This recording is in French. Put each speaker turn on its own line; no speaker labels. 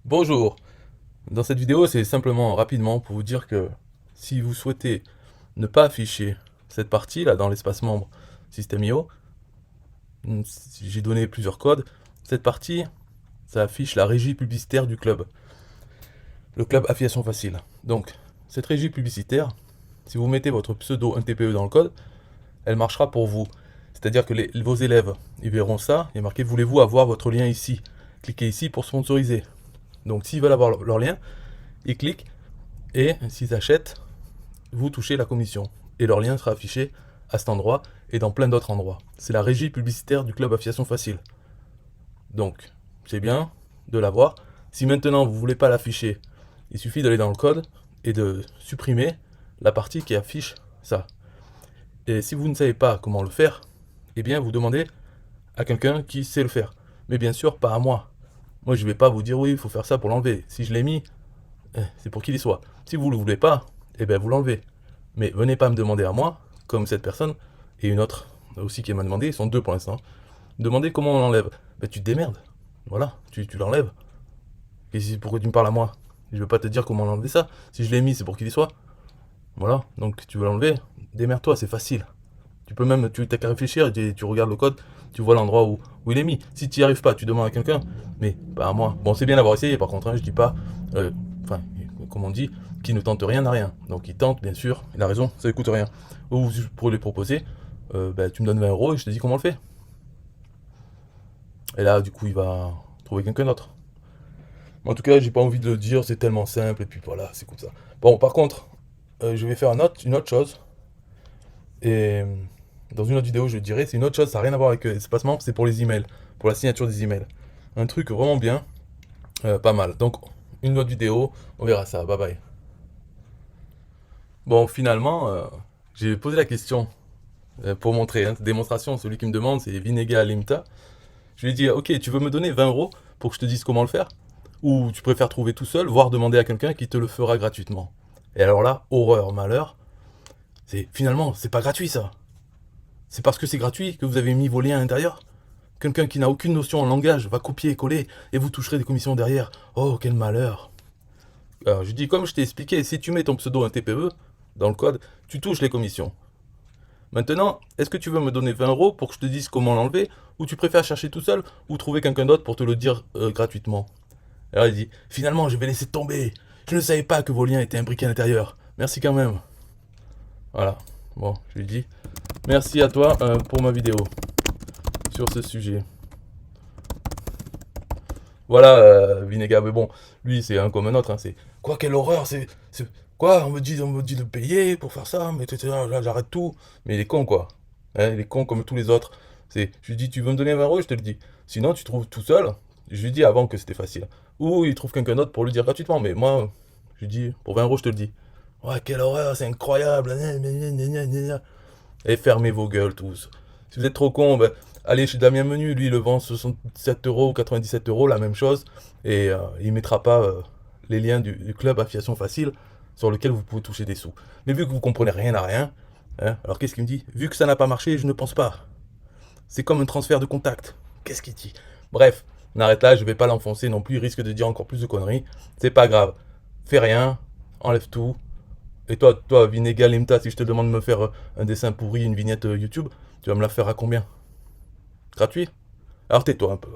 Bonjour, dans cette vidéo c'est simplement rapidement pour vous dire que si vous souhaitez ne pas afficher cette partie là dans l'espace membre System.io, j'ai donné plusieurs codes, cette partie ça affiche la régie publicitaire du club, le club affiliation facile. Donc cette régie publicitaire, si vous mettez votre pseudo NTPE dans le code, elle marchera pour vous. C'est-à-dire que vos élèves, ils verront ça, il est marqué voulez-vous avoir votre lien ici. Cliquez ici pour sponsoriser. Donc s'ils veulent avoir leur lien, ils cliquent et s'ils achètent, vous touchez la commission. Et leur lien sera affiché à cet endroit et dans plein d'autres endroits. C'est la régie publicitaire du club affiliation facile. Donc, c'est bien de l'avoir. Si maintenant vous ne voulez pas l'afficher, il suffit d'aller dans le code et de supprimer la partie qui affiche ça. Et si vous ne savez pas comment le faire, eh bien vous demandez à quelqu'un qui sait le faire. Mais bien sûr, pas à moi. Moi, je ne vais pas vous dire oui, il faut faire ça pour l'enlever. Si je l'ai mis, c'est pour qu'il y soit. Si vous ne le voulez pas, eh bien vous l'enlevez. Mais venez pas me demander à moi, comme cette personne, et une autre aussi qui m'a demandé, ils sont deux pour l'instant, demandez comment on l'enlève. Ben tu te démerdes. Voilà, tu l'enlèves. Et pourquoi tu me parles à moi? Je veux pas te dire comment l'enlever ça. Si je l'ai mis, c'est pour qu'il y soit. Voilà, donc tu veux l'enlever, démerde-toi, c'est facile. Tu peux même, tu t'as qu'à réfléchir, tu regardes le code, tu vois l'endroit où il est mis. Si tu n'y arrives pas, tu demandes à quelqu'un, mais pas à moi. Bon, c'est bien d'avoir essayé, par contre, hein, je dis pas, enfin, comme on dit, qui ne tente rien n'a rien. Donc il tente, bien sûr, il a raison, ça ne coûte rien. Ou je pourrais lui proposer, tu me donnes 20 € et je te dis comment on le fait. Et là, du coup, il va trouver quelqu'un d'autre. En tout cas, j'ai pas envie de le dire, c'est tellement simple, et puis voilà, c'est comme ça. Bon, par contre, je vais faire une autre chose, et dans une autre vidéo, je le dirai, c'est une autre chose, ça n'a rien à voir avec l'espace membre, c'est pour les emails, pour la signature des emails. Un truc vraiment bien, pas mal. Donc, une autre vidéo, on verra ça, bye bye. Bon, finalement, j'ai posé la question pour montrer, hein, démonstration, celui qui me demande, c'est Vinega Limta. Je lui ai dit, ok, tu veux me donner 20 € pour que je te dise comment le faire? Ou tu préfères trouver tout seul, voire demander à quelqu'un qui te le fera gratuitement? Et alors là, horreur, malheur, finalement, c'est pas gratuit ça. C'est parce que c'est gratuit que vous avez mis vos liens à l'intérieur. Quelqu'un qui n'a aucune notion en langage va copier et coller et vous toucherez des commissions derrière. Oh, quel malheur. Alors, je dis, comme je t'ai expliqué, si tu mets ton pseudo un TPE dans le code, tu touches les commissions. Maintenant, est-ce que tu veux me donner 20 € pour que je te dise comment l'enlever, ou tu préfères chercher tout seul, ou trouver quelqu'un d'autre pour te le dire gratuitement? Alors il dit, finalement, je vais laisser tomber. Je ne savais pas que vos liens étaient imbriqués à l'intérieur. Merci quand même. Voilà. Bon, je lui dis, merci à toi pour ma vidéo sur ce sujet. Voilà, Vinega, mais bon, lui c'est un comme un autre, hein, c'est quoi, quelle horreur, quoi, on me dit de payer pour faire ça, mais là, j'arrête tout. Mais il est con quoi, hein, il est con comme tous les autres. Je lui dis, tu veux me donner 20 €, je te le dis. Sinon, tu trouves tout seul. Je lui dis avant que c'était facile. Ou il trouve quelqu'un d'autre pour le dire gratuitement, mais moi, je lui dis, pour 20 €, je te le dis. Ouais, quelle horreur, c'est incroyable. Et fermez vos gueules tous. Si vous êtes trop con, ben, allez chez Damien Menu, lui il le vend 67 € ou 97 € la même chose, et il mettra pas les liens du club affiliation facile sur lequel vous pouvez toucher des sous. Mais vu que vous comprenez rien à rien, hein, alors qu'est-ce qu'il me dit? Vu que ça n'a pas marché, je ne pense pas. C'est comme un transfert de contact. Qu'est-ce qu'il dit? Bref, on arrête là, je vais pas l'enfoncer non plus, il risque de dire encore plus de conneries. C'est pas grave. Fais rien, enlève tout. Et toi, Vinegal Limta, si je te demande de me faire un dessin pourri, une vignette YouTube, tu vas me la faire à combien? Gratuit? Alors tais-toi un peu.